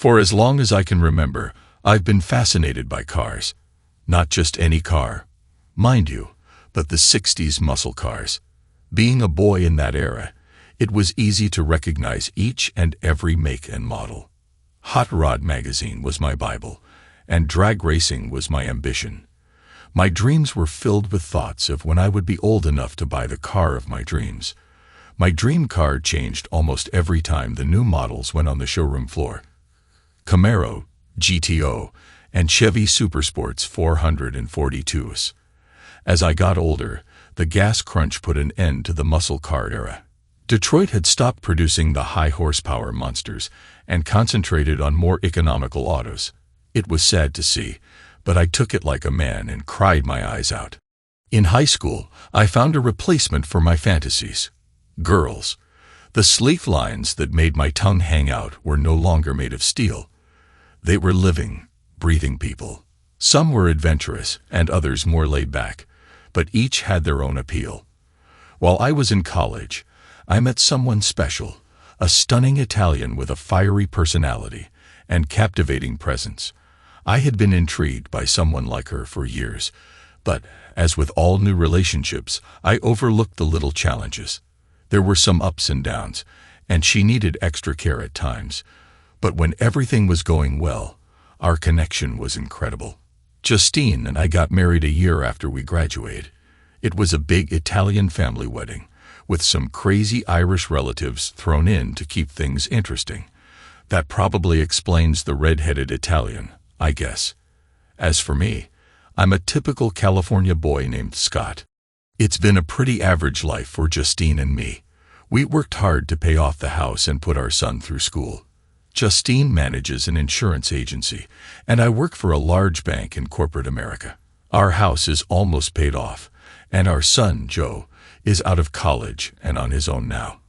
For as long as I can remember, I've been fascinated by cars. Not just any car, mind you, but the 60s muscle cars. Being a boy in that era, it was easy to recognize each and every make and model. Hot Rod magazine was my Bible, and drag racing was my ambition. My dreams were filled with thoughts of when I would be old enough to buy the car of my dreams. My dream car changed almost every time the new models went on the showroom floor. Camaro, GTO, and Chevy Supersports 442s. As I got older, the gas crunch put an end to the muscle car era. Detroit had stopped producing the high-horsepower monsters and concentrated on more economical autos. It was sad to see, but I took it like a man and cried my eyes out. In high school, I found a replacement for my fantasies. Girls. The sleek lines that made my tongue hang out were no longer made of steel. They were living, breathing people. Some were adventurous and others more laid back, but each had their own appeal. While I was in college, I met someone special, a stunning Italian with a fiery personality and captivating presence. I had been intrigued by someone like her for years, but, as with all new relationships, I overlooked the little challenges. There were some ups and downs, and she needed extra care at times. But when everything was going well, our connection was incredible. Justine and I got married a year after we graduated. It was a big Italian family wedding, with some crazy Irish relatives thrown in to keep things interesting. That probably explains the red-headed Italian, I guess. As for me, I'm a typical California boy named Scott. It's been a pretty average life for Justine and me. We worked hard to pay off the house and put our son through school. Justine manages an insurance agency, and I work for a large bank in corporate America. Our house is almost paid off, and our son, Joe, is out of college and on his own now.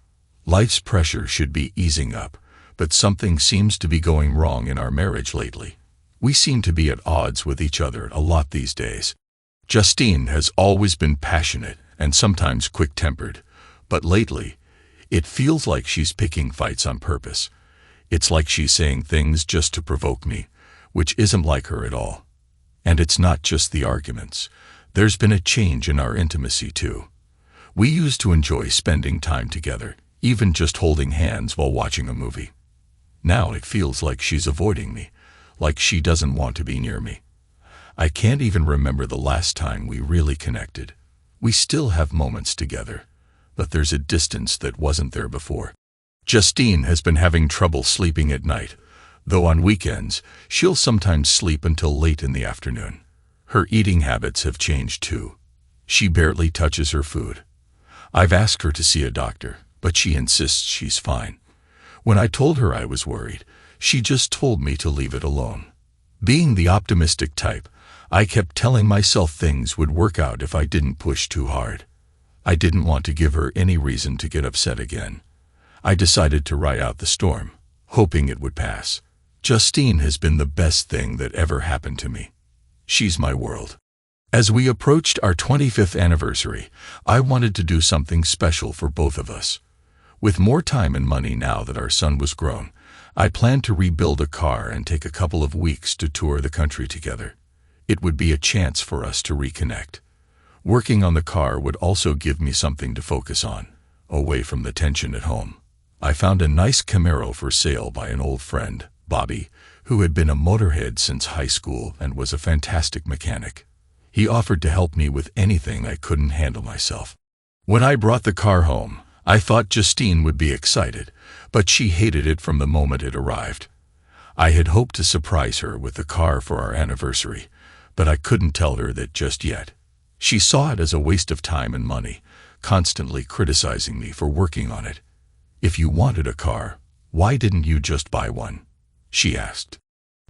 Life's pressure should be easing up, but something seems to be going wrong in our marriage lately. We seem to be at odds with each other a lot these days. Justine has always been passionate and sometimes quick-tempered, but lately, it feels like she's picking fights on purpose. It's like she's saying things just to provoke me, which isn't like her at all. And it's not just the arguments. There's been a change in our intimacy, too. We used to enjoy spending time together, even just holding hands while watching a movie. Now it feels like she's avoiding me, like she doesn't want to be near me. I can't even remember the last time we really connected. We still have moments together, but there's a distance that wasn't there before. Justine has been having trouble sleeping at night, though on weekends, she'll sometimes sleep until late in the afternoon. Her eating habits have changed too. She barely touches her food. I've asked her to see a doctor, but she insists she's fine. When I told her I was worried, she just told me to leave it alone. Being the optimistic type, I kept telling myself things would work out if I didn't push too hard. I didn't want to give her any reason to get upset again. I decided to ride out the storm, hoping it would pass. Justine has been the best thing that ever happened to me. She's my world. As we approached our 25th anniversary, I wanted to do something special for both of us. With more time and money now that our son was grown, I planned to rebuild a car and take a couple of weeks to tour the country together. It would be a chance for us to reconnect. Working on the car would also give me something to focus on, away from the tension at home. I found a nice Camaro for sale by an old friend, Bobby, who had been a motorhead since high school and was a fantastic mechanic. He offered to help me with anything I couldn't handle myself. When I brought the car home, I thought Justine would be excited, but she hated it from the moment it arrived. I had hoped to surprise her with the car for our anniversary, but I couldn't tell her that just yet. She saw it as a waste of time and money, constantly criticizing me for working on it. "If you wanted a car, why didn't you just buy one?" she asked.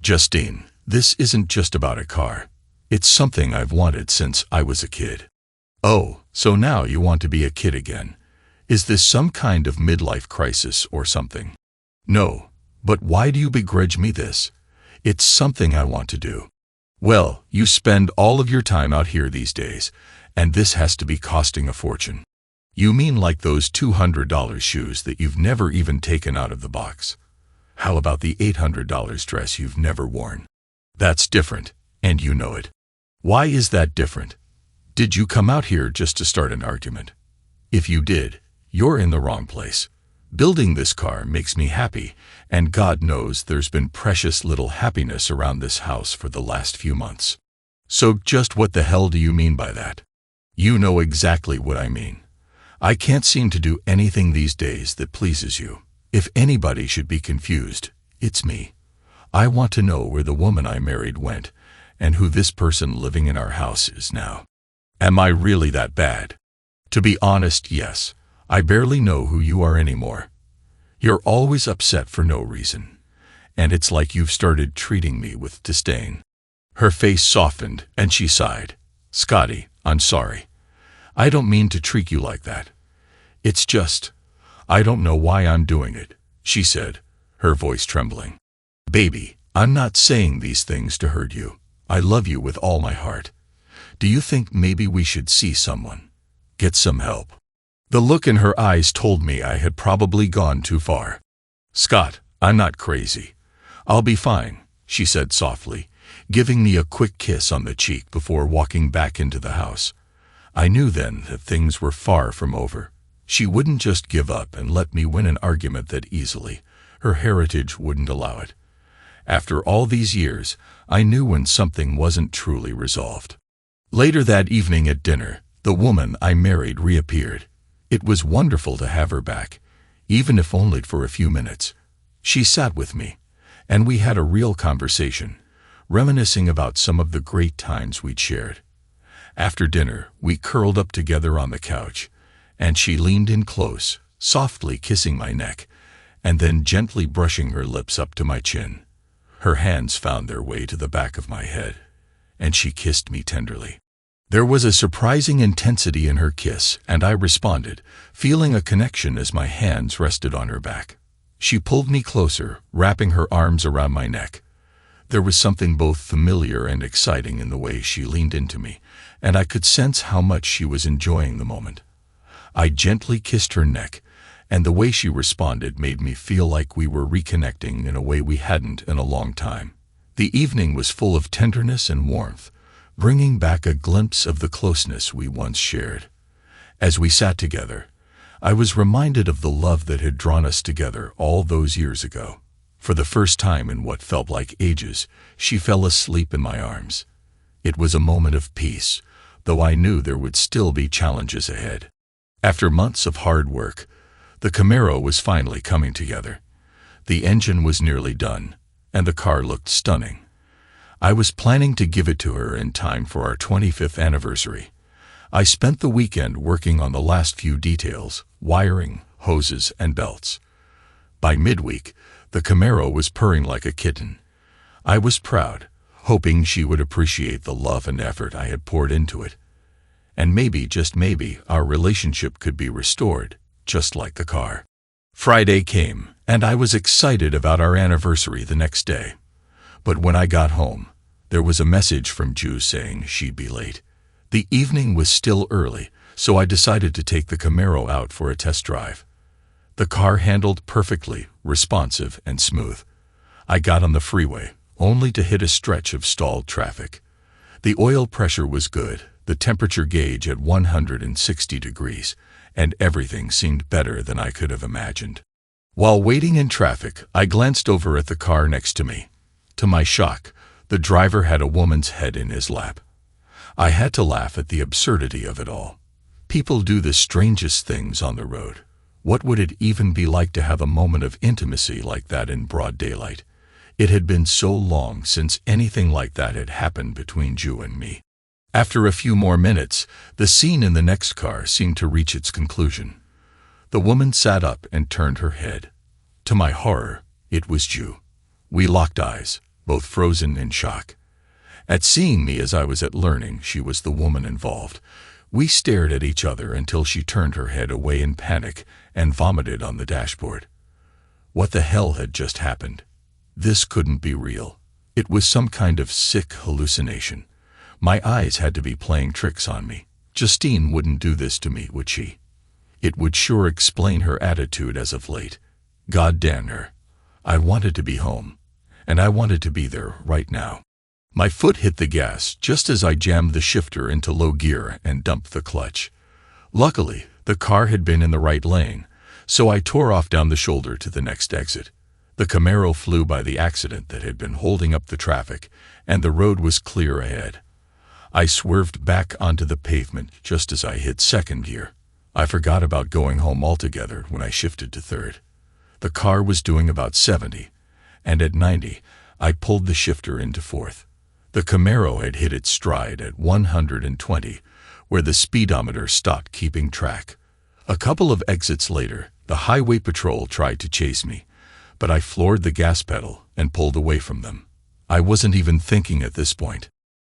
"Justine, this isn't just about a car. It's something I've wanted since I was a kid." "Oh, so now you want to be a kid again. Is this some kind of midlife crisis or something?" "No, but why do you begrudge me this? It's something I want to do." "Well, you spend all of your time out here these days, and this has to be costing a fortune." "You mean like those $200 shoes that you've never even taken out of the box?" How about the $800 dress you've never worn? That's different, and you know it. Why is that different? Did you come out here just to start an argument? If you did, you're in the wrong place. Building this car makes me happy, and God knows there's been precious little happiness around this house for the last few months. So just what the hell do you mean by that? You know exactly what I mean. I can't seem to do anything these days that pleases you. If anybody should be confused, it's me. I want to know where the woman I married went, and who this person living in our house is now. Am I really that bad? To be honest, yes. I barely know who you are anymore. You're always upset for no reason, and it's like you've started treating me with disdain. Her face softened, and she sighed. Scotty, I'm sorry. I don't mean to treat you like that. It's just, I don't know why I'm doing it, she said, her voice trembling. Baby, I'm not saying these things to hurt you. I love you with all my heart. Do you think maybe we should see someone? Get some help? The look in her eyes told me I had probably gone too far. Scott, I'm not crazy. I'll be fine, she said softly, giving me a quick kiss on the cheek before walking back into the house. I knew then that things were far from over. She wouldn't just give up and let me win an argument that easily. Her heritage wouldn't allow it. After all these years, I knew when something wasn't truly resolved. Later that evening at dinner, the woman I married reappeared. It was wonderful to have her back, even if only for a few minutes. She sat with me, and we had a real conversation, reminiscing about some of the great times we'd shared. After dinner, we curled up together on the couch, and she leaned in close, softly kissing my neck, and then gently brushing her lips up to my chin. Her hands found their way to the back of my head, and she kissed me tenderly. There was a surprising intensity in her kiss, and I responded, feeling a connection as my hands rested on her back. She pulled me closer, wrapping her arms around my neck. There was something both familiar and exciting in the way she leaned into me, and I could sense how much she was enjoying the moment. I gently kissed her neck, and the way she responded made me feel like we were reconnecting in a way we hadn't in a long time. The evening was full of tenderness and warmth, bringing back a glimpse of the closeness we once shared. As we sat together, I was reminded of the love that had drawn us together all those years ago. For the first time in what felt like ages, she fell asleep in my arms. It was a moment of peace, though I knew there would still be challenges ahead. After months of hard work, the Camaro was finally coming together. The engine was nearly done, and the car looked stunning. I was planning to give it to her in time for our 25th anniversary. I spent the weekend working on the last few details, wiring, hoses, and belts. By midweek, the Camaro was purring like a kitten. I was proud, hoping she would appreciate the love and effort I had poured into it. And maybe, just maybe, our relationship could be restored, just like the car. Friday came, and I was excited about our anniversary the next day. But when I got home, there was a message from Ju saying she'd be late. The evening was still early, so I decided to take the Camaro out for a test drive. The car handled perfectly, responsive and smooth. I got on the freeway, only to hit a stretch of stalled traffic. The oil pressure was good, the temperature gauge at 160 degrees, and everything seemed better than I could have imagined. While waiting in traffic, I glanced over at the car next to me. To my shock, the driver had a woman's head in his lap. I had to laugh at the absurdity of it all. People do the strangest things on the road. What would it even be like to have a moment of intimacy like that in broad daylight? It had been so long since anything like that had happened between Ju and me. After a few more minutes, the scene in the next car seemed to reach its conclusion. The woman sat up and turned her head. To my horror, it was Ju. We locked eyes, both frozen in shock. At seeing me as I was at learning she was the woman involved, we stared at each other until she turned her head away in panic and vomited on the dashboard. What the hell had just happened? This couldn't be real. It was some kind of sick hallucination. My eyes had to be playing tricks on me. Justine wouldn't do this to me, would she? It would sure explain her attitude as of late. God damn her. I wanted to be home, and I wanted to be there right now. My foot hit the gas just as I jammed the shifter into low gear and dumped the clutch. Luckily, the car had been in the right lane, so I tore off down the shoulder to the next exit. The Camaro flew by the accident that had been holding up the traffic, and the road was clear ahead. I swerved back onto the pavement just as I hit second gear. I forgot about going home altogether when I shifted to third. The car was doing about 70, and at 90, I pulled the shifter into fourth. The Camaro had hit its stride at 120, where the speedometer stopped keeping track. A couple of exits later, the highway patrol tried to chase me, but I floored the gas pedal and pulled away from them. I wasn't even thinking at this point.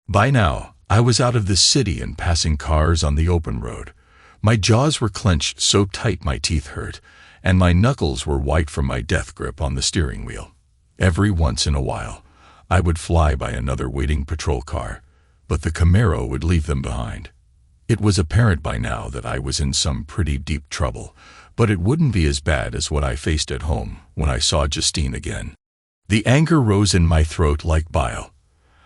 By now, I was out of the city and passing cars on the open road. My jaws were clenched so tight my teeth hurt, and my knuckles were white from my death grip on the steering wheel. Every once in a while, I would fly by another waiting patrol car, but the Camaro would leave them behind. It was apparent by now that I was in some pretty deep trouble, but it wouldn't be as bad as what I faced at home when I saw Justine again. The anger rose in my throat like bile.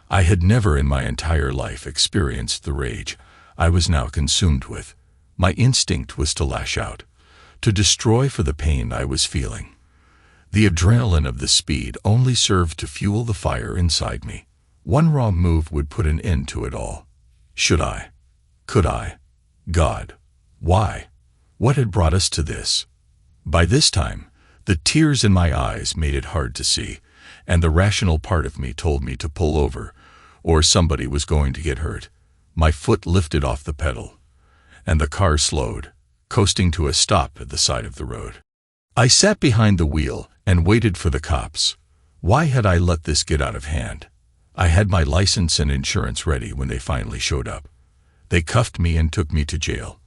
I had never in my entire life experienced the rage I was now consumed with. My instinct was to lash out, to destroy for the pain I was feeling. The adrenaline of the speed only served to fuel the fire inside me. One wrong move would put an end to it all. Should I? Could I? God, why? What had brought us to this? By this time, the tears in my eyes made it hard to see, and the rational part of me told me to pull over, or somebody was going to get hurt. My foot lifted off the pedal, and the car slowed, coasting to a stop at the side of the road. I sat behind the wheel and waited for the cops. Why had I let this get out of hand? I had my license and insurance ready when they finally showed up. They cuffed me and took me to jail.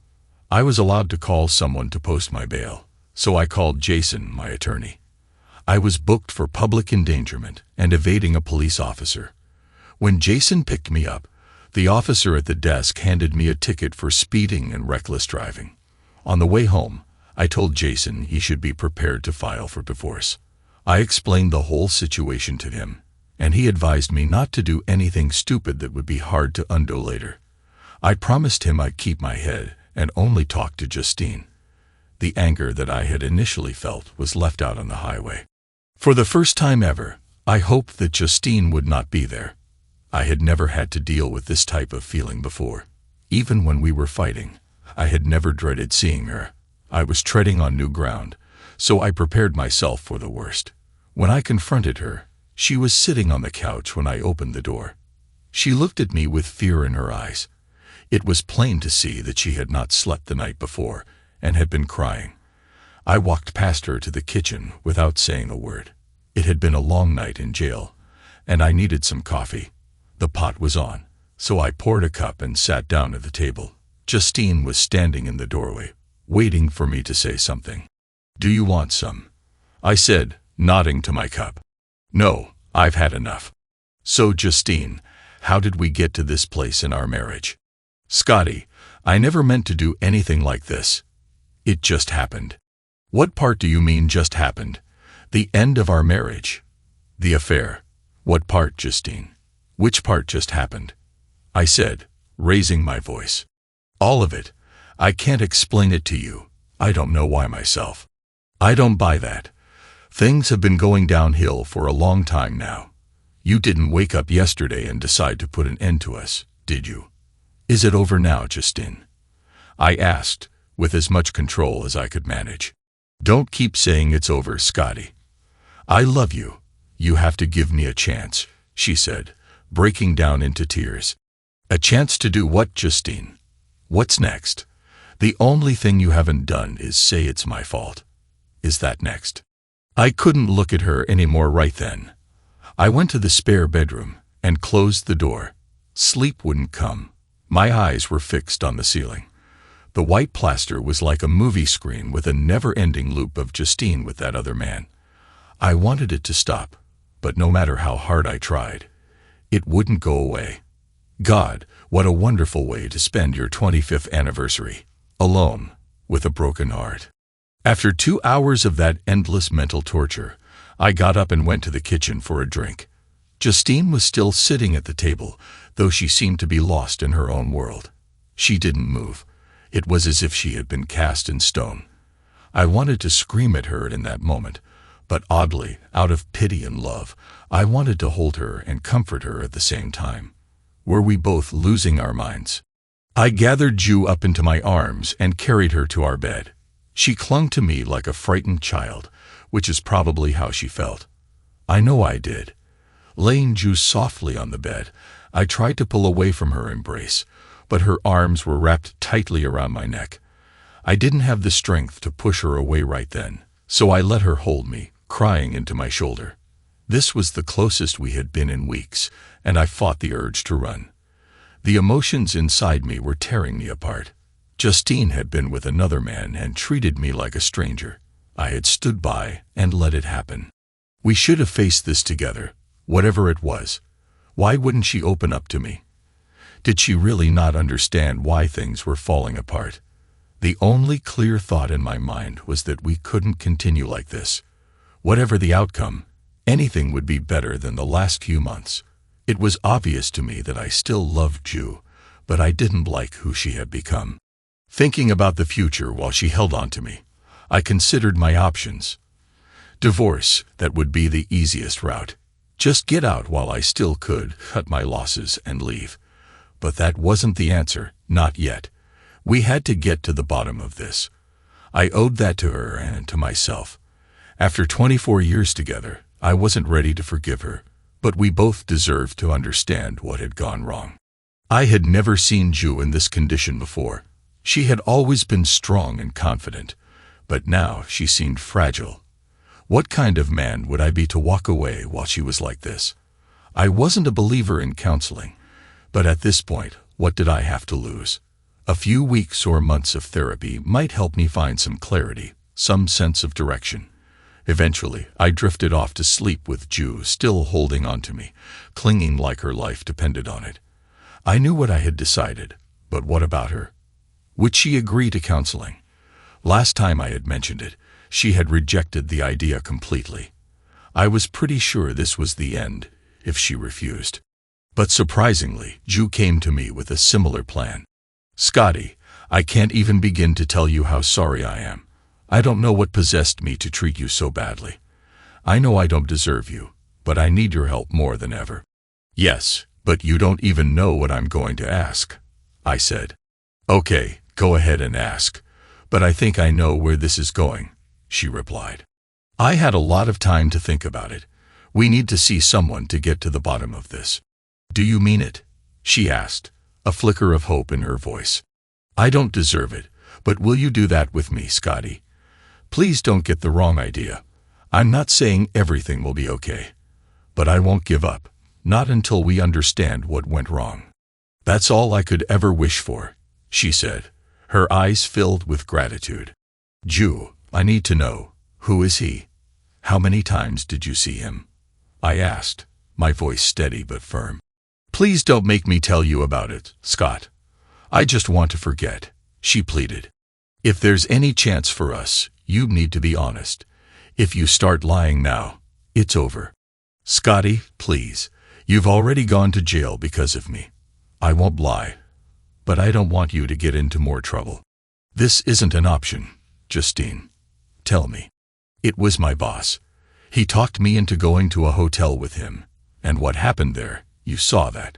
I was allowed to call someone to post my bail, so I called Jason, my attorney. I was booked for public endangerment and evading a police officer. When Jason picked me up, the officer at the desk handed me a ticket for speeding and reckless driving. On the way home, I told Jason he should be prepared to file for divorce. I explained the whole situation to him, and he advised me not to do anything stupid that would be hard to undo later. I promised him I'd keep my head and only talk to Justine. The anger that I had initially felt was left out on the highway. For the first time ever, I hoped that Justine would not be there. I had never had to deal with this type of feeling before. Even when we were fighting, I had never dreaded seeing her. I was treading on new ground, so I prepared myself for the worst. When I confronted her, she was sitting on the couch when I opened the door. She looked at me with fear in her eyes. It was plain to see that she had not slept the night before and had been crying. I walked past her to the kitchen without saying a word. It had been a long night in jail, and I needed some coffee. The pot was on, so I poured a cup and sat down at the table. Justine was standing in the doorway, waiting for me to say something. "Do you want some?" I said, nodding to my cup. "No, I've had enough." "So, Justine, how did we get to this place in our marriage?" "Scotty, I never meant to do anything like this. It just happened." "What part do you mean just happened? The end of our marriage? The affair? What part, Justine? Which part just happened?" I said, raising my voice. "All of it. I can't explain it to you. I don't know why myself. I don't buy that. Things have been going downhill for a long time now. You didn't wake up yesterday and decide to put an end to us, did you? Is it over now, Justine?" I asked, with as much control as I could manage. "Don't keep saying it's over, Scotty. I love you. You have to give me a chance," she said, breaking down into tears. "A chance to do what, Justine? What's next? The only thing you haven't done is say it's my fault. Is that next?" I couldn't look at her anymore right then. I went to the spare bedroom and closed the door. Sleep wouldn't come. My eyes were fixed on the ceiling. The white plaster was like a movie screen with a never-ending loop of Justine with that other man. I wanted it to stop, but no matter how hard I tried, it wouldn't go away. God, what a wonderful way to spend your 25th anniversary, alone, with a broken heart. After 2 hours of that endless mental torture, I got up and went to the kitchen for a drink. Justine was still sitting at the table, though she seemed to be lost in her own world. She didn't move. It was as if she had been cast in stone. I wanted to scream at her in that moment, but oddly, out of pity and love, I wanted to hold her and comfort her at the same time. Were we both losing our minds? I gathered Ju up into my arms and carried her to our bed. She clung to me like a frightened child, which is probably how she felt. I know I did. Laying Ju softly on the bed, I tried to pull away from her embrace, but her arms were wrapped tightly around my neck. I didn't have the strength to push her away right then, so I let her hold me, crying into my shoulder. This was the closest we had been in weeks, and I fought the urge to run. The emotions inside me were tearing me apart. Justine had been with another man and treated me like a stranger. I had stood by and let it happen. We should have faced this together, whatever it was. Why wouldn't she open up to me? Did she really not understand why things were falling apart? The only clear thought in my mind was that we couldn't continue like this. Whatever the outcome, anything would be better than the last few months. It was obvious to me that I still loved Ju, but I didn't like who she had become. Thinking about the future while she held on to me, I considered my options. Divorce, that would be the easiest route. Just get out while I still could, cut my losses, and leave. But that wasn't the answer, not yet. We had to get to the bottom of this. I owed that to her and to myself. After 24 years together, I wasn't ready to forgive her, but we both deserved to understand what had gone wrong. I had never seen Ju in this condition before. She had always been strong and confident, but now she seemed fragile. What kind of man would I be to walk away while she was like this? I wasn't a believer in counseling, but at this point, what did I have to lose? A few weeks or months of therapy might help me find some clarity, some sense of direction. Eventually, I drifted off to sleep with Ju still holding on to me, clinging like her life depended on it. I knew what I had decided, but what about her? Would she agree to counseling? Last time I had mentioned it, she had rejected the idea completely. I was pretty sure this was the end, if she refused. But surprisingly, Ju came to me with a similar plan. "Scotty, I can't even begin to tell you how sorry I am. I don't know what possessed me to treat you so badly. I know I don't deserve you, but I need your help more than ever." "Yes, but you don't even know what I'm going to ask," I said. "Okay, go ahead and ask, but I think I know where this is going," she replied. I had a lot of time to think about it. We need to see someone to get to the bottom of this. "Do you mean it?" she asked, a flicker of hope in her voice. "I don't deserve it, but will you do that with me, Scotty? Please don't get the wrong idea. I'm not saying everything will be okay, but I won't give up, not until we understand what went wrong." "That's all I could ever wish for," she said, her eyes filled with gratitude. "Ju, I need to know, who is he? How many times did you see him?" I asked, my voice steady but firm. "Please don't make me tell you about it, Scott. I just want to forget," she pleaded. "If there's any chance for us, you need to be honest. If you start lying now, it's over." "Scotty, please. You've already gone to jail because of me. I won't lie, but I don't want you to get into more trouble." "This isn't an option, Justine. Tell me." "It was my boss. He talked me into going to a hotel with him, and what happened there, you saw that.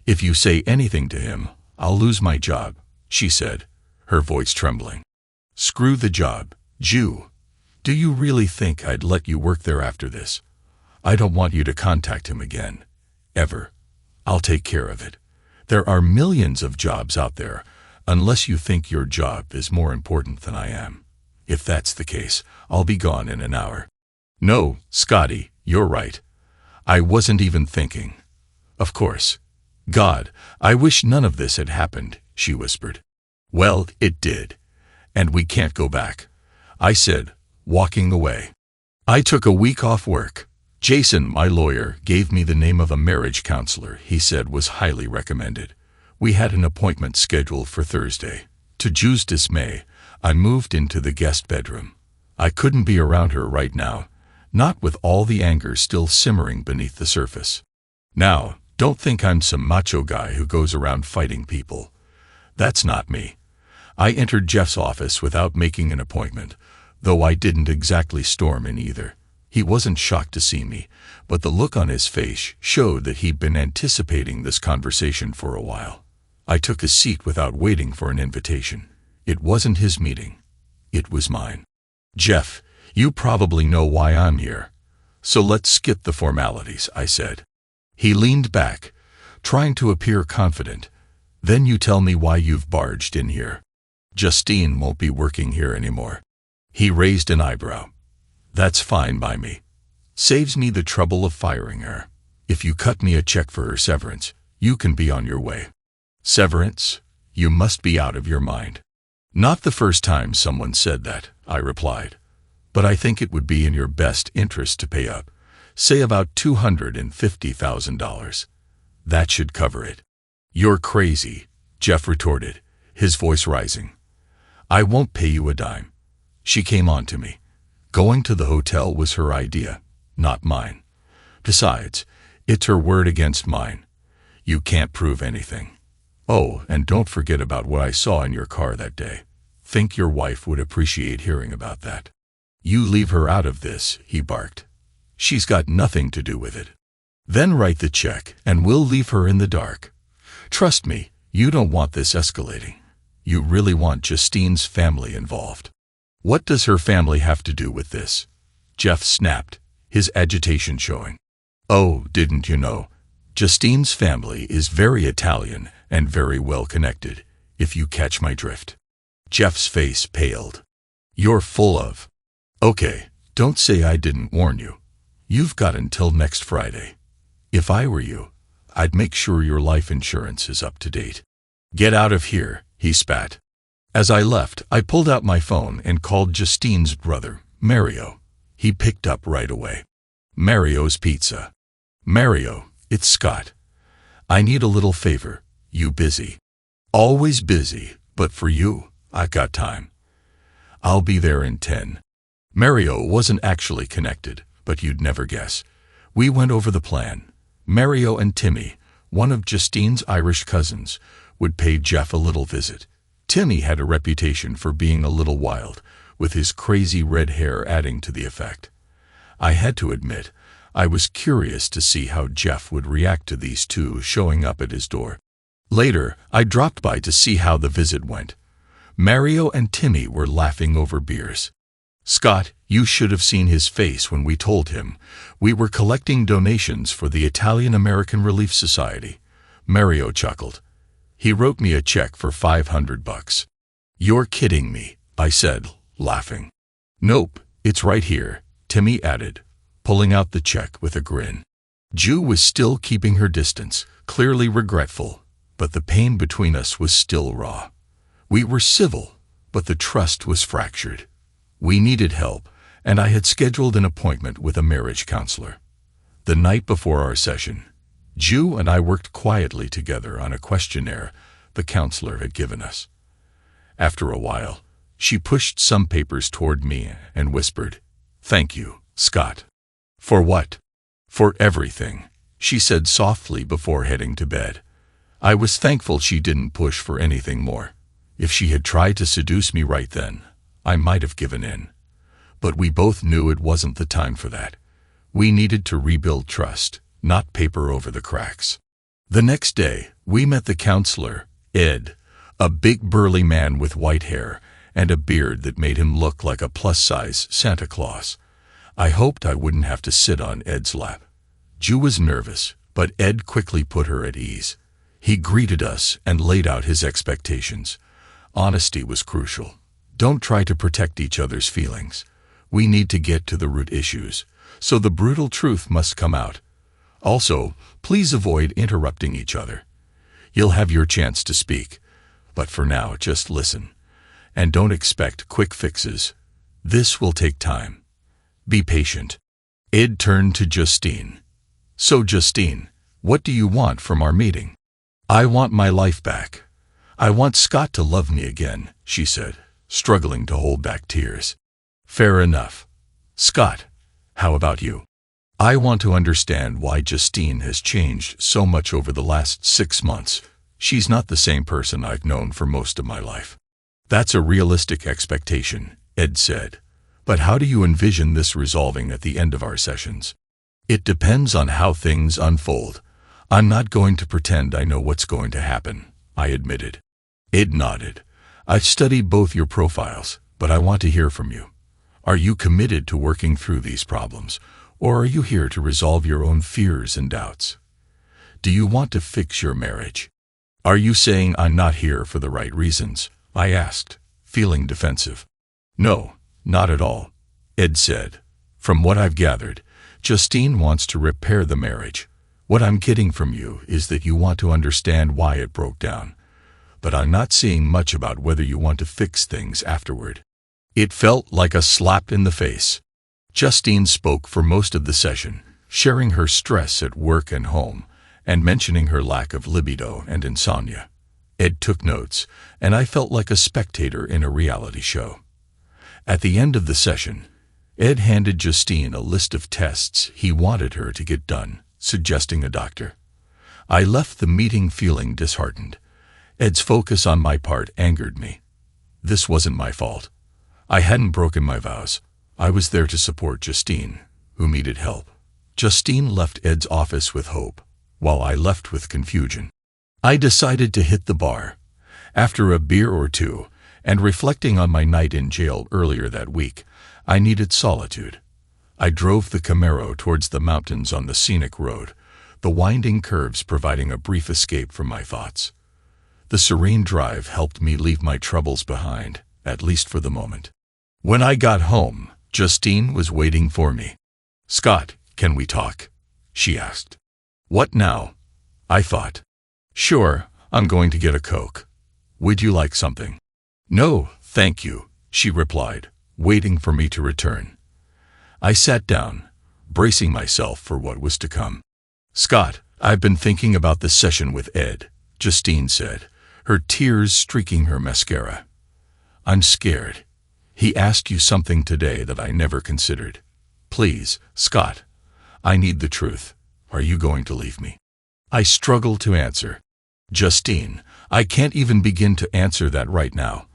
If you say anything to him, I'll lose my job," she said, her voice trembling. "Screw the job, Ju. Do you really think I'd let you work there after this? I don't want you to contact him again. Ever. I'll take care of it. There are millions of jobs out there, unless you think your job is more important than I am. If that's the case, I'll be gone in an hour." "No, Scotty, you're right. I wasn't even thinking. Of course. God, I wish none of this had happened," she whispered. "Well, it did. And we can't go back," I said, walking away. I took a week off work. Jason, my lawyer, gave me the name of a marriage counselor he said was highly recommended. We had an appointment scheduled for Thursday. To Ju's dismay, I moved into the guest bedroom. I couldn't be around her right now, not with all the anger still simmering beneath the surface. Now, don't think I'm some macho guy who goes around fighting people. That's not me. I entered Jeff's office without making an appointment, though I didn't exactly storm in either. He wasn't shocked to see me, but the look on his face showed that he'd been anticipating this conversation for a while. I took a seat without waiting for an invitation. It wasn't his meeting. It was mine. "Jeff, you probably know why I'm here. So let's skip the formalities," I said. He leaned back, trying to appear confident. "Then you tell me why you've barged in here." "Justine won't be working here anymore." He raised an eyebrow. "That's fine by me. Saves me the trouble of firing her. If you cut me a check for her severance, you can be on your way." "Severance? You must be out of your mind." "Not the first time someone said that," I replied. "But I think it would be in your best interest to pay up, say about $250,000. That should cover it." "You're crazy," Jeff retorted, his voice rising. "I won't pay you a dime." She came on to me. Going to the hotel was her idea, not mine. Besides, it's her word against mine. You can't prove anything. "Oh, and don't forget about what I saw in your car that day. Think your wife would appreciate hearing about that." "You leave her out of this," he barked. "She's got nothing to do with it. Then write the check, and we'll leave her in the dark. Trust me, you don't want this escalating. You really want Justine's family involved." "What does her family have to do with this?" Jeff snapped, his agitation showing. "Oh, didn't you know? Justine's family is very Italian and very well connected, if you catch my drift." Jeff's face paled. "You're full of—" "Okay, don't say I didn't warn you. You've got until next Friday. If I were you, I'd make sure your life insurance is up to date." "Get out of here," he spat. As I left, I pulled out my phone and called Justine's brother, Mario. He picked up right away. "Mario's Pizza." "Mario, it's Scott. I need a little favor. You busy?" "Always busy, but for you, I got time." "I'll be there in 10. Mario wasn't actually connected, but you'd never guess. We went over the plan. Mario and Timmy, one of Justine's Irish cousins, would pay Jeff a little visit. Timmy had a reputation for being a little wild, with his crazy red hair adding to the effect. I had to admit, I was curious to see how Jeff would react to these two showing up at his door. Later, I dropped by to see how the visit went. Mario and Timmy were laughing over beers. "Scott, you should have seen his face when we told him we were collecting donations for the Italian-American Relief Society." Mario chuckled. "He wrote me a check for $500. "You're kidding me," I said, laughing. "Nope, it's right here," Timmy added, pulling out the check with a grin. Ju was still keeping her distance, clearly regretful, but the pain between us was still raw. We were civil, but the trust was fractured. We needed help, and I had scheduled an appointment with a marriage counselor. The night before our session, Ju and I worked quietly together on a questionnaire the counselor had given us. After a while, she pushed some papers toward me and whispered, "Thank you, Scott." "For what?" "For everything," she said softly before heading to bed. I was thankful she didn't push for anything more. If she had tried to seduce me right then, I might have given in. But we both knew it wasn't the time for that. We needed to rebuild trust, not paper over the cracks. The next day, we met the counselor, Ed, a big burly man with white hair and a beard that made him look like a plus-size Santa Claus. I hoped I wouldn't have to sit on Ed's lap. Ju was nervous, but Ed quickly put her at ease. He greeted us and laid out his expectations. Honesty was crucial. Don't try to protect each other's feelings. We need to get to the root issues, so the brutal truth must come out. Also, please avoid interrupting each other. You'll have your chance to speak, but for now, just listen. And don't expect quick fixes. This will take time. Be patient. Ed turned to Justine. "So, Justine, what do you want from our meeting?" "I want my life back. I want Scott to love me again," she said, struggling to hold back tears. "Fair enough. Scott, How about you? I want to understand why Justine has changed so much over the last 6 months. She's not the same person I've known for most of my life. That's a realistic expectation, Ed said. But how do you envision this resolving at the end of our sessions? It depends on how things unfold. I'm not going to pretend I know what's going to happen, I admitted. Ed nodded. I've studied both your profiles, but I want to hear from you. Are you committed to working through these problems, or are you here to resolve your own fears and doubts? Do you want to fix your marriage? Are you saying I'm not here for the right reasons? I asked, feeling defensive. No, not at all, Ed said. From what I've gathered, Justine wants to repair the marriage. What I'm getting from you is that you want to understand why it broke down. But I'm not seeing much about whether you want to fix things afterward. It felt like a slap in the face. Justine spoke for most of the session, sharing her stress at work and home, and mentioning her lack of libido and insomnia. Ed took notes, and I felt like a spectator in a reality show. At the end of the session, Ed handed Justine a list of tests he wanted her to get done, suggesting a doctor. I left the meeting feeling disheartened. Ed's focus on my part angered me. This wasn't my fault. I hadn't broken my vows. I was there to support Justine, who needed help. Justine left Ed's office with hope, while I left with confusion. I decided to hit the bar. After a beer or two, and reflecting on my night in jail earlier that week, I needed solitude. I drove the Camaro towards the mountains on the scenic road, the winding curves providing a brief escape from my thoughts. The serene drive helped me leave my troubles behind, at least for the moment. When I got home, Justine was waiting for me. "Scott, can we talk?" she asked. "What now?" I thought. "Sure, I'm going to get a Coke. Would you like something?" "No, thank you," she replied, waiting for me to return. I sat down, bracing myself for what was to come. "Scott, I've been thinking about the session with Ed," Justine said, her tears streaking her mascara. "I'm scared. He asked you something today that I never considered. Please, Scott, I need the truth. Are you going to leave me?" I struggled to answer. "Justine, I can't even begin to answer that right now.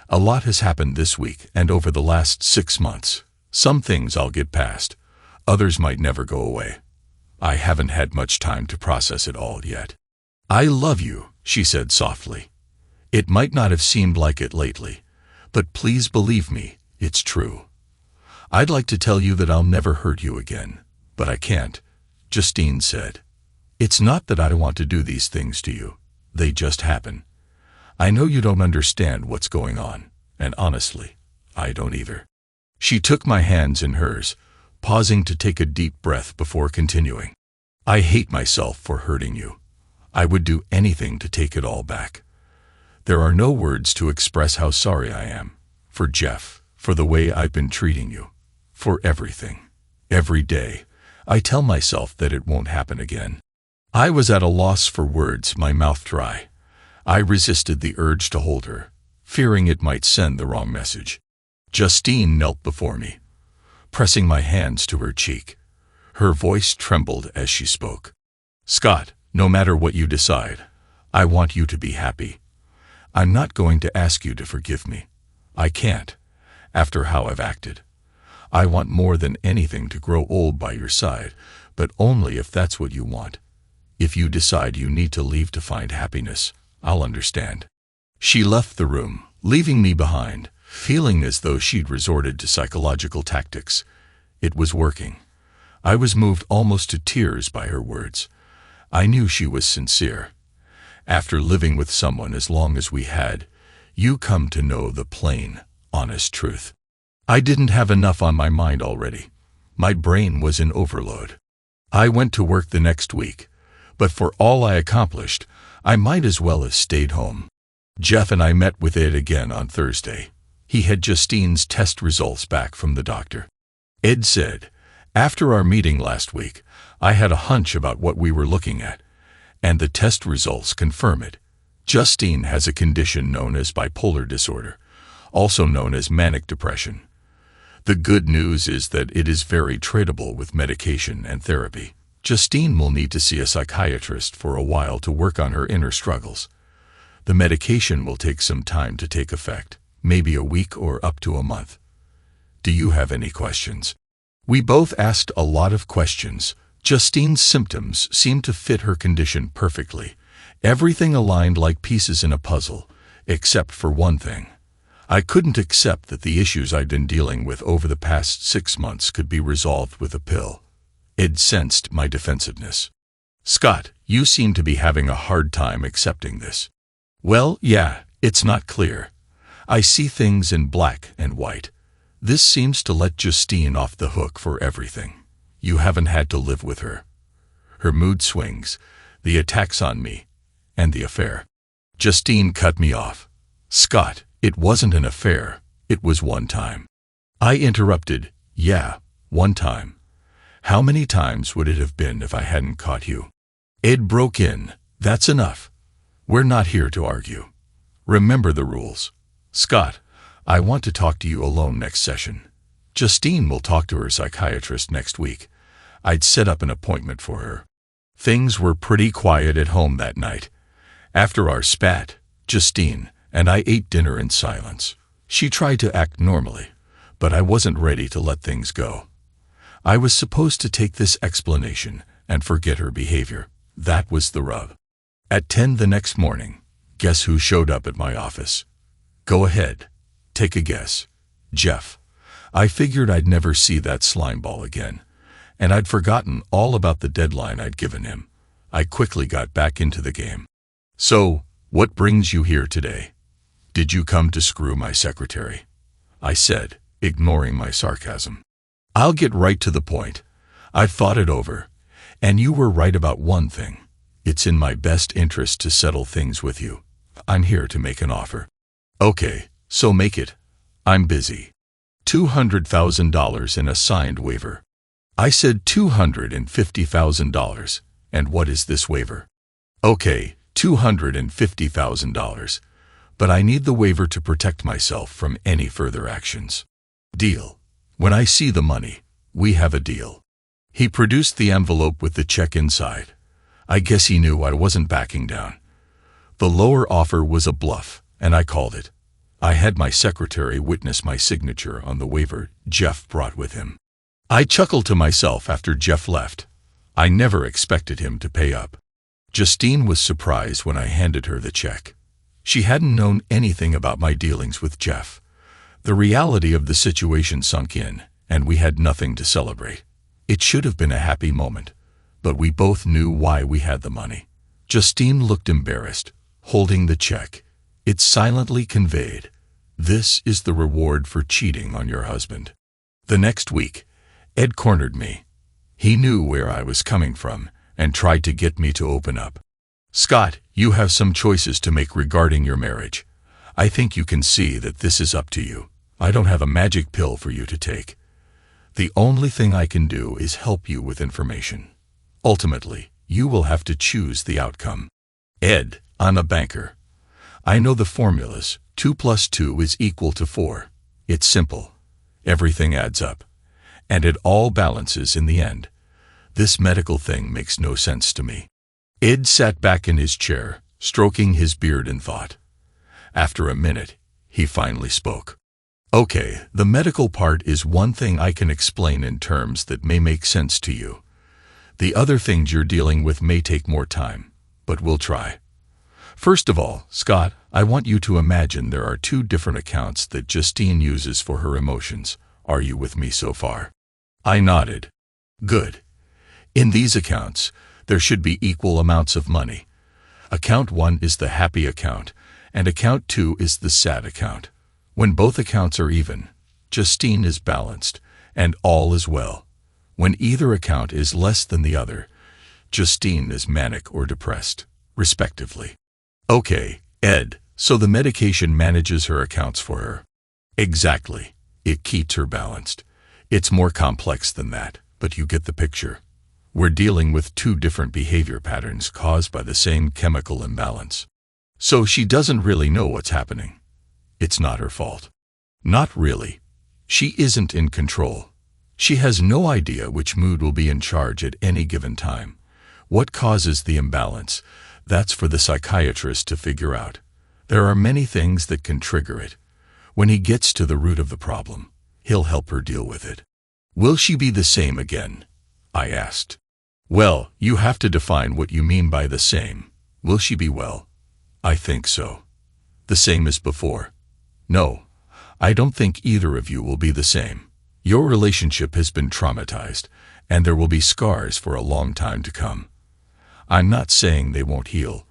A lot has happened this week and over the last 6 months. Some things I'll get past. Others might never go away. I haven't had much time to process it all yet." "I love you," she said softly. "It might not have seemed like it lately, but please believe me, it's true. I'd like to tell you that I'll never hurt you again, but I can't," Justine said. "It's not that I want to do these things to you. They just happen. I know you don't understand what's going on, and honestly, I don't either." She took my hands in hers, pausing to take a deep breath before continuing. "I hate myself for hurting you. I would do anything to take it all back. There are no words to express how sorry I am. For Jeff, for the way I've been treating you, for everything. Every day, I tell myself that it won't happen again." I was at a loss for words, my mouth dry. I resisted the urge to hold her, fearing it might send the wrong message. Justine knelt before me, pressing my hands to her cheek. Her voice trembled as she spoke. "Scott, no matter what you decide, I want you to be happy. I'm not going to ask you to forgive me. I can't, after how I've acted. I want more than anything to grow old by your side, but only if that's what you want. If you decide you need to leave to find happiness, I'll understand." She left the room, leaving me behind, feeling as though she'd resorted to psychological tactics. It was working. I was moved almost to tears by her words. I knew she was sincere. After living with someone as long as we had, you come to know the plain, honest truth. I didn't have enough on my mind already. My brain was in overload. I went to work the next week, but for all I accomplished, I might as well have stayed home. Jeff and I met with Ed again on Thursday. He had Justine's test results back from the doctor. Ed said, "After our meeting last week, I had a hunch about what we were looking at, and the test results confirm it. Justine has a condition known as bipolar disorder, also known as manic depression. The good news is that it is very treatable with medication and therapy. Justine will need to see a psychiatrist for a while to work on her inner struggles. The medication will take some time to take effect, maybe a week or up to a month. Do you have any questions? We both asked a lot of questions. Justine's symptoms seemed to fit her condition perfectly. Everything aligned like pieces in a puzzle, except for one thing. I couldn't accept that the issues I'd been dealing with over the past 6 months could be resolved with a pill. Ed sensed my defensiveness. Scott, you seem to be having a hard time accepting this. Well, yeah, it's not clear. I see things in black and white. This seems to let Justine off the hook for everything. You haven't had to live with her. Her mood swings, the attacks on me, and the affair. Justine cut me off. Scott, it wasn't an affair, it was one time. I interrupted. Yeah, one time. How many times would it have been if I hadn't caught you? Ed broke in. That's enough. We're not here to argue. Remember the rules. Scott, I want to talk to you alone next session. Justine will talk to her psychiatrist next week. I'd set up an appointment for her. Things were pretty quiet at home that night. After our spat, Justine and I ate dinner in silence. She tried to act normally, but I wasn't ready to let things go. I was supposed to take this explanation and forget her behavior. That was the rub. At 10 the next morning, guess who showed up at my office? Go ahead. Take a guess. Jeff. I figured I'd never see that slimeball again, and I'd forgotten all about the deadline I'd given him. I quickly got back into the game. So, what brings you here today? Did you come to screw my secretary? I said, ignoring my sarcasm. I'll get right to the point. I've thought it over, and you were right about one thing. It's in my best interest to settle things with you. I'm here to make an offer. Okay, so make it. I'm busy. $200,000 in a signed waiver. I said $250,000. And what is this waiver? Okay, $250,000. But I need the waiver to protect myself from any further actions. Deal. When I see the money, we have a deal. He produced the envelope with the check inside. I guess he knew I wasn't backing down. The lower offer was a bluff, and I called it. I had my secretary witness my signature on the waiver Jeff brought with him. I chuckled to myself after Jeff left. I never expected him to pay up. Justine was surprised when I handed her the check. She hadn't known anything about my dealings with Jeff. The reality of the situation sunk in, and we had nothing to celebrate. It should have been a happy moment, but we both knew why we had the money. Justine looked embarrassed, holding the check. It silently conveyed, "This is the reward for cheating on your husband." The next week, Ed cornered me. He knew where I was coming from and tried to get me to open up. Scott, you have some choices to make regarding your marriage. I think you can see that this is up to you. I don't have a magic pill for you to take. The only thing I can do is help you with information. Ultimately, you will have to choose the outcome. Ed, I'm a banker. I know the formulas. 2 + 2 is equal to 4. It's simple. Everything adds up. And it all balances in the end. This medical thing makes no sense to me. Ed sat back in his chair, stroking his beard in thought. After a minute, he finally spoke. Okay, the medical part is one thing I can explain in terms that may make sense to you. The other things you're dealing with may take more time, but we'll try. First of all, Scott, I want you to imagine there are 2 different accounts that Justine uses for her emotions. Are you with me so far? I nodded. Good. In these accounts, there should be equal amounts of money. Account 1 is the happy account, and account 2 is the sad account. When both accounts are even, Justine is balanced, and all is well. When either account is less than the other, Justine is manic or depressed, respectively. Okay, Ed, so the medication manages her accounts for her. Exactly. It keeps her balanced. It's more complex than that, but you get the picture. We're dealing with 2 different behavior patterns caused by the same chemical imbalance. So she doesn't really know what's happening. It's not her fault. Not really. She isn't in control. She has no idea which mood will be in charge at any given time. What causes the imbalance? That's for the psychiatrist to figure out. There are many things that can trigger it. When he gets to the root of the problem, he'll help her deal with it. Will she be the same again? I asked. Well, you have to define what you mean by the same. Will she be well? I think so. The same as before? No, I don't think either of you will be the same. Your relationship has been traumatized, and there will be scars for a long time to come. I'm not saying they won't heal,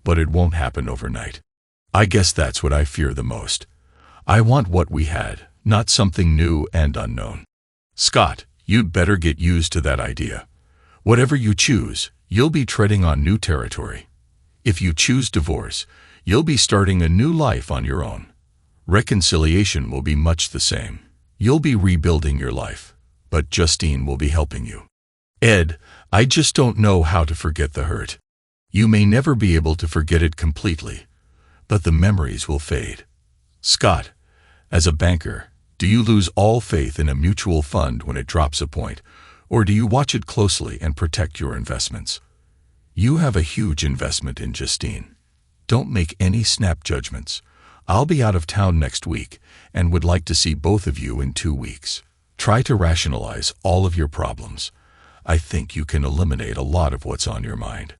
but it won't happen overnight. I guess that's what I fear the most. I want what we had, not something new and unknown. Scott, you'd better get used to that idea. Whatever you choose, you'll be treading on new territory. If you choose divorce, you'll be starting a new life on your own. Reconciliation will be much the same. You'll be rebuilding your life, but Justine will be helping you. Ed, I just don't know how to forget the hurt. You may never be able to forget it completely, but the memories will fade. Scott, as a banker, do you lose all faith in a mutual fund when it drops a point, or do you watch it closely and protect your investments? You have a huge investment in Justine. Don't make any snap judgments. I'll be out of town next week and would like to see both of you in 2 weeks. Try to rationalize all of your problems. I think you can eliminate a lot of what's on your mind.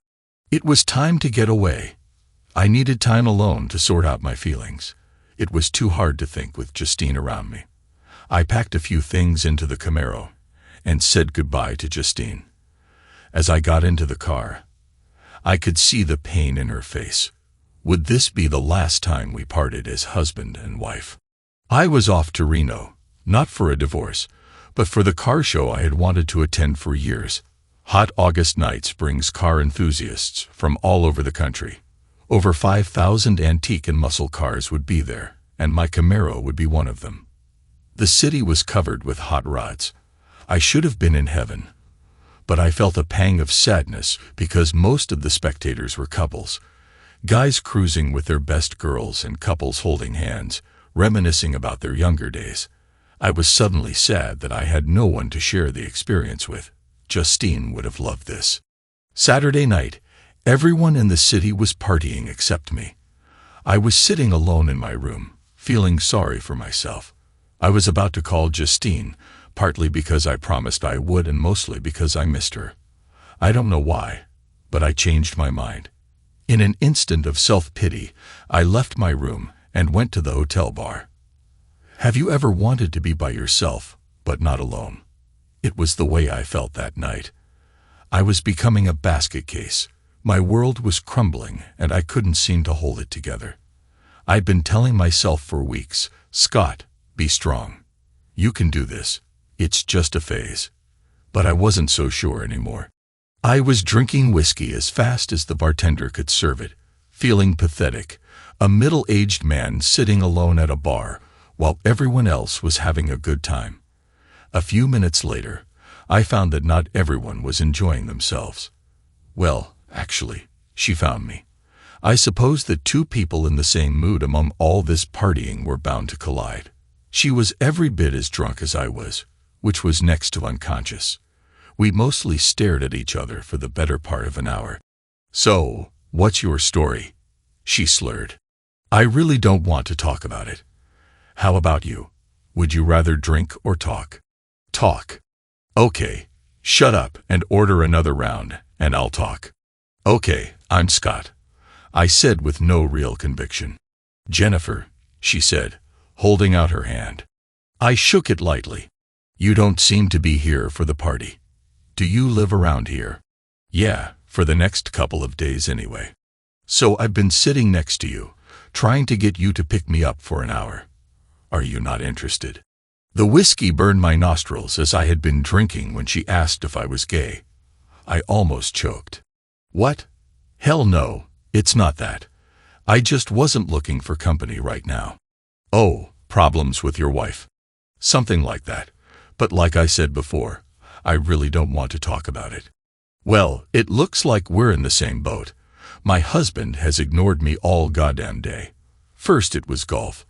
It was time to get away. I needed time alone to sort out my feelings. It was too hard to think with Justine around me. I packed a few things into the Camaro and said goodbye to Justine. As I got into the car, I could see the pain in her face. Would this be the last time we parted as husband and wife? I was off to Reno, not for a divorce, but for the car show I had wanted to attend for years. Hot August nights brings car enthusiasts from all over the country. Over 5,000 antique and muscle cars would be there, and my Camaro would be one of them. The city was covered with hot rods. I should have been in heaven, but I felt a pang of sadness because most of the spectators were couples. Guys cruising with their best girls and couples holding hands, reminiscing about their younger days. I was suddenly sad that I had no one to share the experience with. Justine would have loved this. Saturday night, everyone in the city was partying except me. I was sitting alone in my room, feeling sorry for myself. I was about to call Justine, partly because I promised I would and mostly because I missed her. I don't know why, but I changed my mind. In an instant of self-pity, I left my room and went to the hotel bar. Have you ever wanted to be by yourself, but not alone? It was the way I felt that night. I was becoming a basket case. My world was crumbling, and I couldn't seem to hold it together. I'd been telling myself for weeks, Scott, be strong. You can do this. It's just a phase. But I wasn't so sure anymore. I was drinking whiskey as fast as the bartender could serve it, feeling pathetic, a middle-aged man sitting alone at a bar while everyone else was having a good time. A few minutes later, I found that not everyone was enjoying themselves. Well, actually, she found me. I suppose that two people in the same mood among all this partying were bound to collide. She was every bit as drunk as I was, which was next to unconscious. We mostly stared at each other for the better part of an hour. So, what's your story? She slurred. I really don't want to talk about it. How about you? Would you rather drink or talk? Talk. Okay, shut up and order another round, and I'll talk. Okay, I'm Scott, I said with no real conviction. Jennifer, she said, holding out her hand. I shook it lightly. You don't seem to be here for the party. Do you live around here? Yeah, for the next couple of days anyway. So I've been sitting next to you, trying to get you to pick me up for an hour. Are you not interested? The whiskey burned my nostrils as I had been drinking when she asked if I was gay. I almost choked. What? Hell no, it's not that. I just wasn't looking for company right now. Oh, problems with your wife? Something like that. But like I said before, I really don't want to talk about it. Well, it looks like we're in the same boat. My husband has ignored me all goddamn day. First it was golf,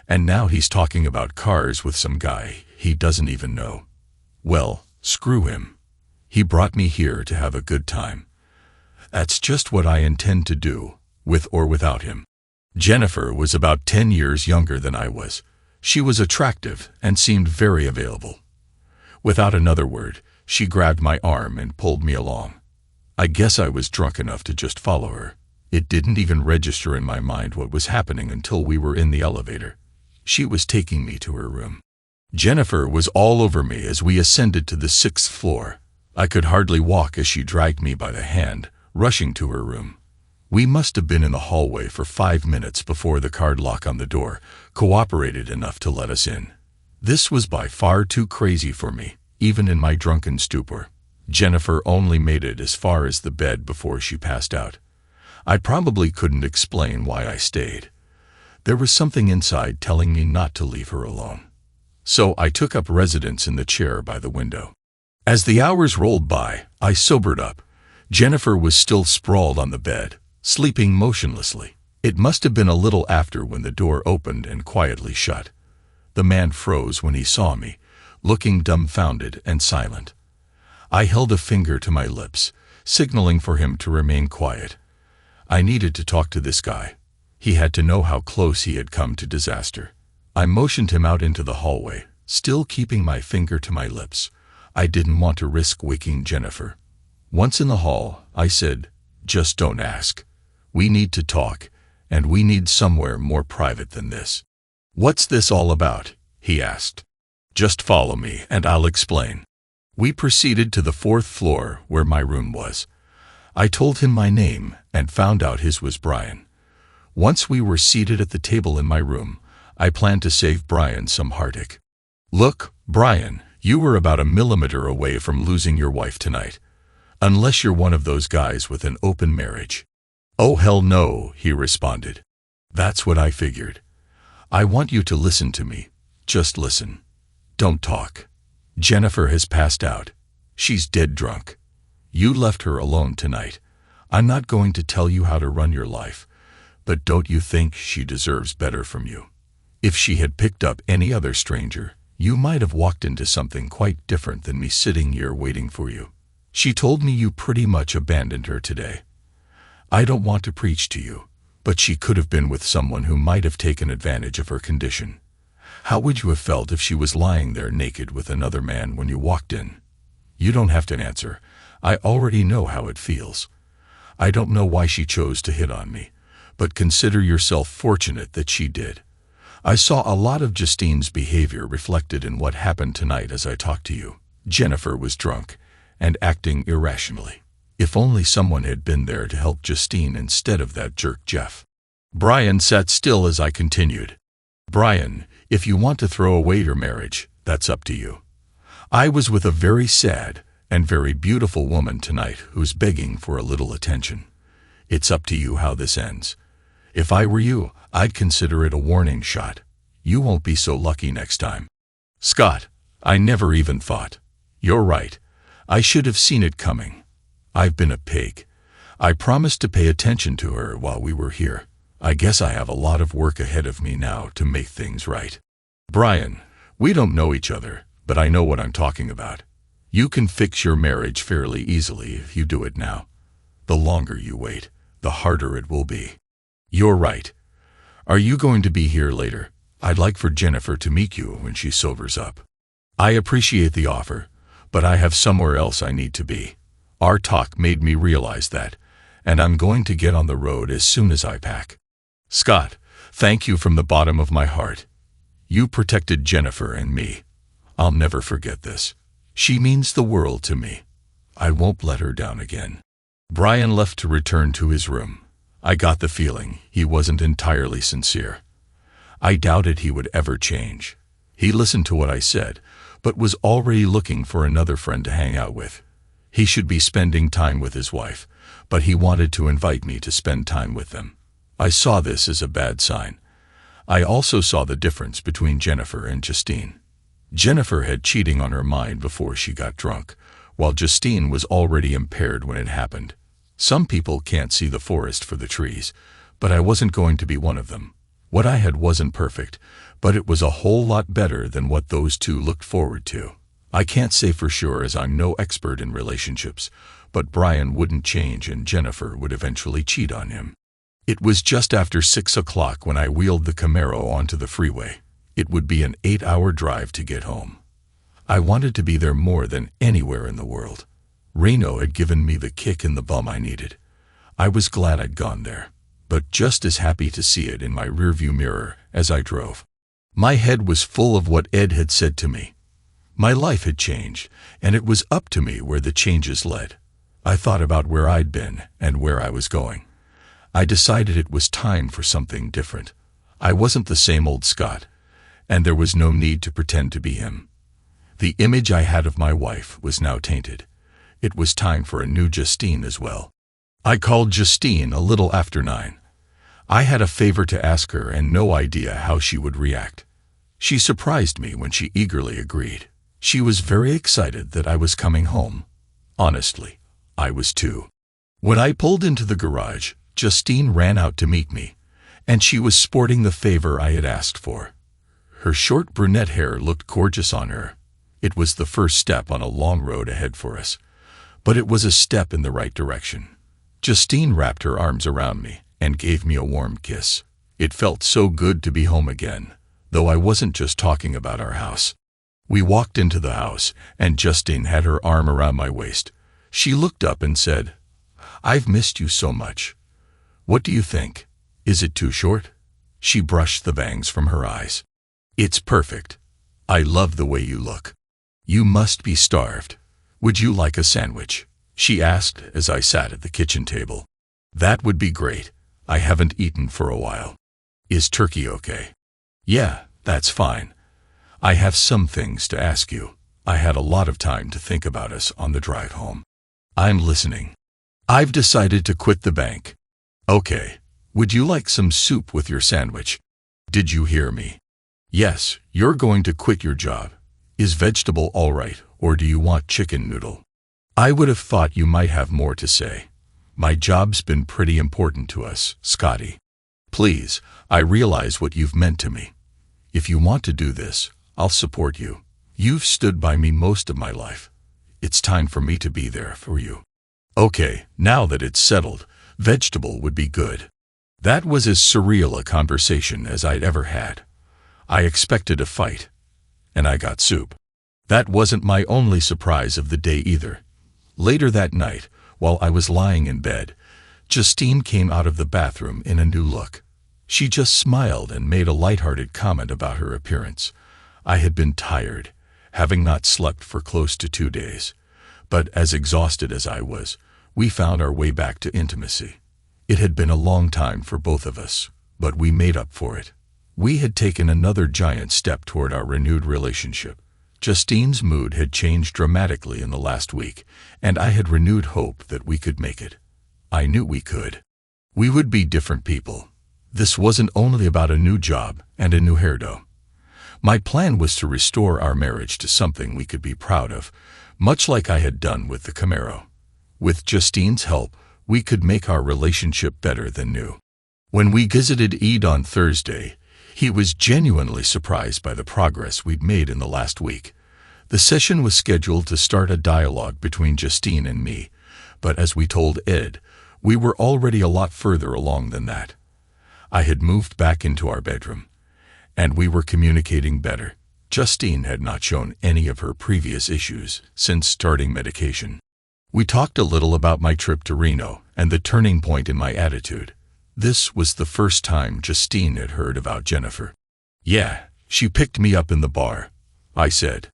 And now he's talking about cars with some guy he doesn't even know. Well, screw him. He brought me here to have a good time. That's just what I intend to do, with or without him. Jennifer was about 10 years younger than I was. She was attractive and seemed very available. Without another word, she grabbed my arm and pulled me along. I guess I was drunk enough to just follow her. It didn't even register in my mind what was happening until we were in the elevator. She was taking me to her room. Jennifer was all over me as we ascended to the 6th floor. I could hardly walk as she dragged me by the hand, rushing to her room. We must have been in the hallway for 5 minutes before the card lock on the door cooperated enough to let us in. This was by far too crazy for me, even in my drunken stupor. Jennifer only made it as far as the bed before she passed out. I probably couldn't explain why I stayed. There was something inside telling me not to leave her alone. So I took up residence in the chair by the window. As the hours rolled by, I sobered up. Jennifer was still sprawled on the bed, sleeping motionlessly. It must have been a little after when the door opened and quietly shut. The man froze when he saw me, looking dumbfounded and silent. I held a finger to my lips, signaling for him to remain quiet. I needed to talk to this guy. He had to know how close he had come to disaster. I motioned him out into the hallway, still keeping my finger to my lips. I didn't want to risk waking Jennifer. Once in the hall, I said, "Just don't ask. We need to talk, and we need somewhere more private than this." "What's this all about?" he asked. "Just follow me, and I'll explain." We proceeded to the 4th floor, where my room was. I told him my name and found out his was Brian. Once we were seated at the table in my room, I planned to save Brian some heartache. "Look, Brian, you were about a millimeter away from losing your wife tonight. Unless you're one of those guys with an open marriage." "Oh, hell no," he responded. "That's what I figured. I want you to listen to me. Just listen. Don't talk. Jennifer has passed out. She's dead drunk. You left her alone tonight. I'm not going to tell you how to run your life, but don't you think she deserves better from you? If she had picked up any other stranger, you might have walked into something quite different than me sitting here waiting for you. She told me you pretty much abandoned her today. I don't want to preach to you, but she could have been with someone who might have taken advantage of her condition. How would you have felt if she was lying there naked with another man when you walked in? You don't have to answer. I already know how it feels. I don't know why she chose to hit on me, but consider yourself fortunate that she did. I saw a lot of Justine's behavior reflected in what happened tonight as I talked to you. Jennifer was drunk and acting irrationally. If only someone had been there to help Justine instead of that jerk Jeff." Brian sat still as I continued. "Brian, if you want to throw away your marriage, that's up to you. I was with a very sad and very beautiful woman tonight who's begging for a little attention. It's up to you how this ends. If I were you, I'd consider it a warning shot. You won't be so lucky next time." "Scott, I never even thought. You're right. I should have seen it coming. I've been a pig. I promised to pay attention to her while we were here. I guess I have a lot of work ahead of me now to make things right." "Brian, we don't know each other, but I know what I'm talking about. You can fix your marriage fairly easily if you do it now. The longer you wait, the harder it will be." "You're right. Are you going to be here later? I'd like for Jennifer to meet you when she sobers up." "I appreciate the offer, but I have somewhere else I need to be. Our talk made me realize that, and I'm going to get on the road as soon as I pack." "Scott, thank you from the bottom of my heart. You protected Jennifer and me. I'll never forget this. She means the world to me. I won't let her down again." Brian left to return to his room. I got the feeling he wasn't entirely sincere. I doubted he would ever change. He listened to what I said, but was already looking for another friend to hang out with. He should be spending time with his wife, but he wanted to invite me to spend time with them. I saw this as a bad sign. I also saw the difference between Jennifer and Justine. Jennifer had cheating on her mind before she got drunk, while Justine was already impaired when it happened. Some people can't see the forest for the trees, but I wasn't going to be one of them. What I had wasn't perfect, but it was a whole lot better than what those two looked forward to. I can't say for sure as I'm no expert in relationships, but Brian wouldn't change and Jennifer would eventually cheat on him. It was just after 6 o'clock when I wheeled the Camaro onto the freeway. It would be an 8-hour drive to get home. I wanted to be there more than anywhere in the world. Reno had given me the kick in the bum I needed. I was glad I'd gone there, but just as happy to see it in my rearview mirror as I drove. My head was full of what Ed had said to me. My life had changed, and it was up to me where the changes led. I thought about where I'd been and where I was going. I decided it was time for something different. I wasn't the same old Scott, and there was no need to pretend to be him. The image I had of my wife was now tainted. It was time for a new Justine as well. I called Justine a little after 9. I had a favor to ask her and no idea how she would react. She surprised me when she eagerly agreed. She was very excited that I was coming home. Honestly, I was too. When I pulled into the garage, Justine ran out to meet me, and she was sporting the favor I had asked for. Her short brunette hair looked gorgeous on her. It was the first step on a long road ahead for us, but it was a step in the right direction. Justine wrapped her arms around me and gave me a warm kiss. It felt so good to be home again, though I wasn't just talking about our house. We walked into the house, and Justine had her arm around my waist. She looked up and said, "I've missed you so much. What do you think? Is it too short?" She brushed the bangs from her eyes. "It's perfect. I love the way you look. You must be starved. Would you like a sandwich?" she asked as I sat at the kitchen table. "That would be great. I haven't eaten for a while. Is turkey okay?" "Yeah, that's fine. I have some things to ask you." I had a lot of time to think about us on the drive home. "I'm listening." "I've decided to quit the bank." "Okay. Would you like some soup with your sandwich?" "Did you hear me?" "Yes, you're going to quit your job. Is vegetable all right, or do you want chicken noodle?" "I would have thought you might have more to say. My job's been pretty important to us, Scotty. Please, I realize what you've meant to me. If you want to do this, I'll support you. You've stood by me most of my life. It's time for me to be there for you." "Okay, now that it's settled, vegetable would be good." That was as surreal a conversation as I'd ever had. I expected a fight, and I got soup. That wasn't my only surprise of the day either. Later that night, while I was lying in bed, Justine came out of the bathroom in a new look. She just smiled and made a lighthearted comment about her appearance. I had been tired, having not slept for close to 2 days, but as exhausted as I was, we found our way back to intimacy. It had been a long time for both of us, but we made up for it. We had taken another giant step toward our renewed relationship. Justine's mood had changed dramatically in the last week, and I had renewed hope that we could make it. I knew we could. We would be different people. This wasn't only about a new job and a new hairdo. My plan was to restore our marriage to something we could be proud of, much like I had done with the Camaro. With Justine's help, we could make our relationship better than new. When we visited Ed on Thursday, he was genuinely surprised by the progress we'd made in the last week. The session was scheduled to start a dialogue between Justine and me, but as we told Ed, we were already a lot further along than that. I had moved back into our bedroom, and we were communicating better. Justine had not shown any of her previous issues since starting medication. We talked a little about my trip to Reno and the turning point in my attitude. This was the first time Justine had heard about Jennifer. "Yeah, she picked me up in the bar," I said.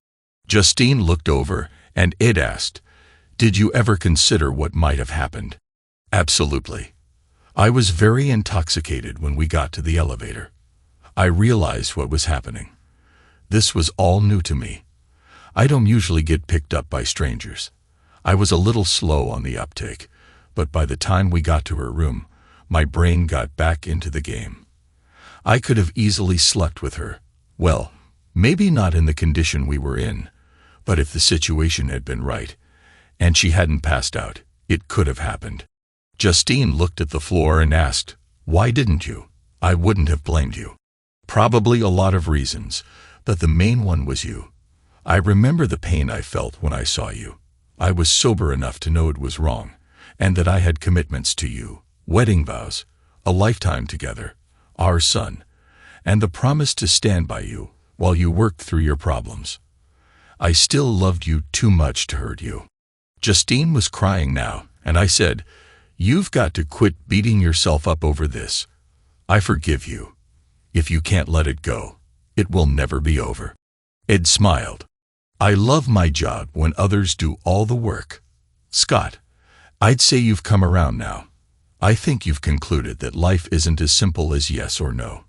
Justine looked over, and Ed asked, "Did you ever consider what might have happened?" "Absolutely. I was very intoxicated when we got to the elevator. I realized what was happening. This was all new to me. I don't usually get picked up by strangers. I was a little slow on the uptake, but by the time we got to her room, my brain got back into the game. I could have easily slept with her. Well, maybe not in the condition we were in, but if the situation had been right, and she hadn't passed out, it could have happened." Justine looked at the floor and asked, "Why didn't you?" I wouldn't have blamed you. Probably a lot of reasons, but the main one was you. I remember the pain I felt when I saw you. I was sober enough to know it was wrong, and that I had commitments to you, wedding vows, a lifetime together, our son, and the promise to stand by you while you worked through your problems. I still loved you too much to hurt you. Justine was crying now, and I said, "You've got to quit beating yourself up over this. I forgive you. If you can't let it go, it will never be over." Ed smiled. "I love my job when others do all the work. Scott, I'd say you've come around now. I think you've concluded that life isn't as simple as yes or no.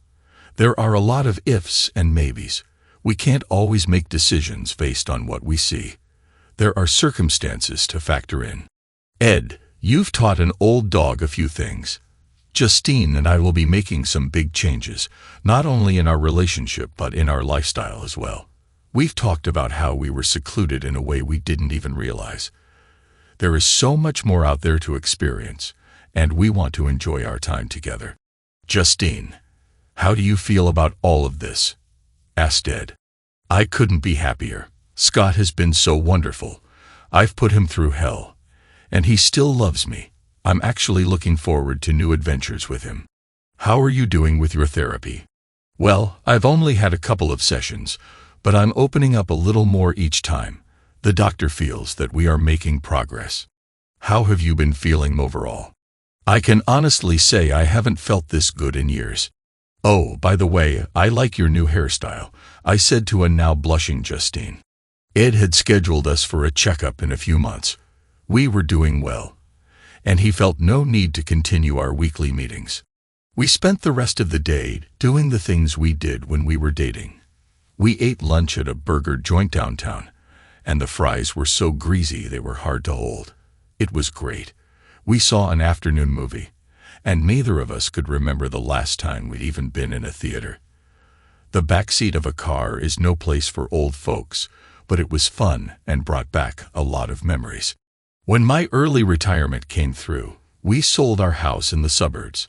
There are a lot of ifs and maybes. We can't always make decisions based on what we see. There are circumstances to factor in. Ed, you've taught an old dog a few things. Justine and I will be making some big changes, not only in our relationship but in our lifestyle as well. We've talked about how we were secluded in a way we didn't even realize. There is so much more out there to experience, and we want to enjoy our time together." "Justine, how do you feel about all of this?" asked Ed. "I couldn't be happier. Scott has been so wonderful. I've put him through hell, and he still loves me. I'm actually looking forward to new adventures with him." "How are you doing with your therapy?" "Well, I've only had a couple of sessions, but I'm opening up a little more each time. The doctor feels that we are making progress." "How have you been feeling overall?" "I can honestly say I haven't felt this good in years." "Oh, by the way, I like your new hairstyle," I said to a now blushing Justine. Ed had scheduled us for a checkup in a few months. We were doing well, and he felt no need to continue our weekly meetings. We spent the rest of the day doing the things we did when we were dating. We ate lunch at a burger joint downtown, and the fries were so greasy they were hard to hold. It was great. We saw an afternoon movie, and neither of us could remember the last time we'd even been in a theater. The backseat of a car is no place for old folks, but it was fun and brought back a lot of memories. When my early retirement came through, we sold our house in the suburbs.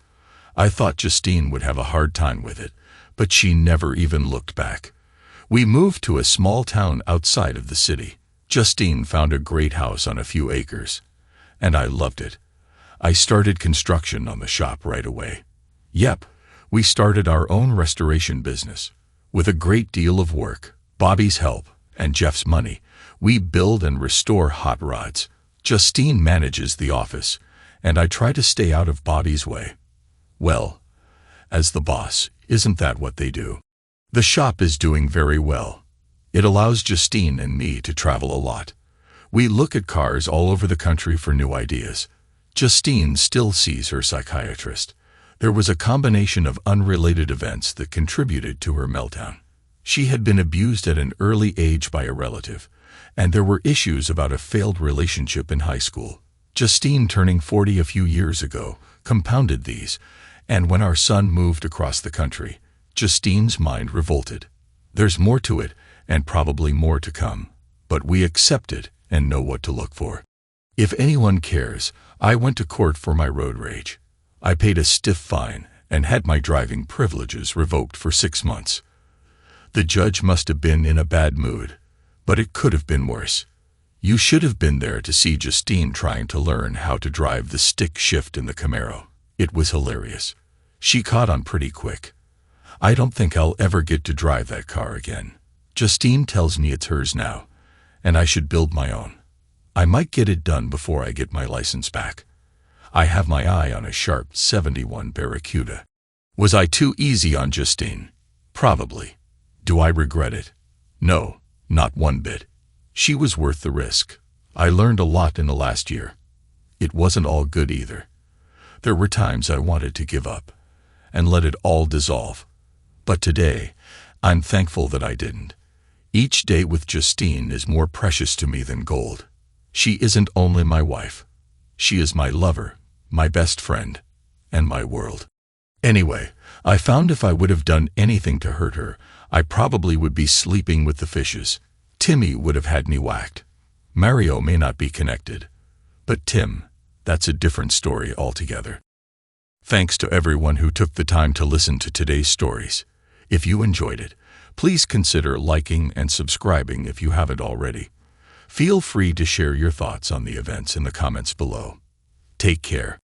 I thought Justine would have a hard time with it, but she never even looked back. We moved to a small town outside of the city. Justine found a great house on a few acres, and I loved it. I started construction on the shop right away. Yep, we started our own restoration business. With a great deal of work, Bobby's help, and Jeff's money, we build and restore hot rods. Justine manages the office, and I try to stay out of Bobby's way. Well, as the boss, isn't that what they do? The shop is doing very well. It allows Justine and me to travel a lot. We look at cars all over the country for new ideas. Justine still sees her psychiatrist. There was a combination of unrelated events that contributed to her meltdown. She had been abused at an early age by a relative, and there were issues about a failed relationship in high school. Justine turning 40 a few years ago compounded these, and when our son moved across the country, Justine's mind revolted. There's more to it, and probably more to come, but we accept it and know what to look for. If anyone cares, I went to court for my road rage. I paid a stiff fine and had my driving privileges revoked for 6 months. The judge must have been in a bad mood, but it could have been worse. You should have been there to see Justine trying to learn how to drive the stick shift in the Camaro. It was hilarious. She caught on pretty quick. I don't think I'll ever get to drive that car again. Justine tells me it's hers now, and I should build my own. I might get it done before I get my license back. I have my eye on a sharp 71 Barracuda. Was I too easy on Justine? Probably. Do I regret it? No, not one bit. She was worth the risk. I learned a lot in the last year. It wasn't all good either. There were times I wanted to give up and let it all dissolve. But today, I'm thankful that I didn't. Each day with Justine is more precious to me than gold. She isn't only my wife. She is my lover, my best friend, and my world. Anyway, I found if I would have done anything to hurt her, I probably would be sleeping with the fishes. Timmy would have had me whacked. Mario may not be connected, but Tim, that's a different story altogether. Thanks to everyone who took the time to listen to today's stories. If you enjoyed it, please consider liking and subscribing if you haven't already. Feel free to share your thoughts on the events in the comments below. Take care.